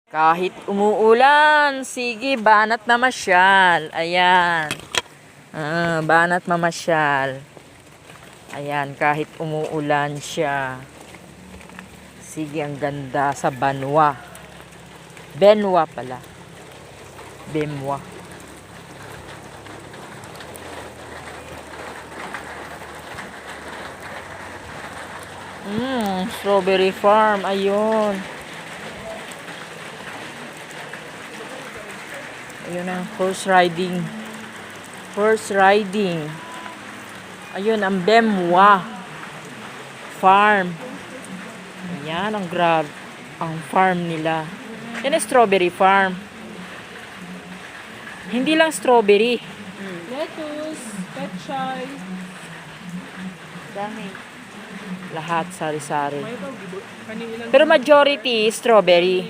Kahit umuulan, sige, banat na masyal. Ayan. Banat mamasyal. Ayan, kahit umuulan siya. Sige, ang ganda sa Banwa. Benwa pala. Bemwa. Strawberry farm. Ayun. Ayun ang horse riding. Horse riding. Ayun ang Bemwa farm. Ayan ang grab. Ang farm nila. Yan ang strawberry farm. Hindi lang strawberry. Lettuce, pechay. Dami. Lahat sari-sari. May ito, kanina Pero majority strawberry.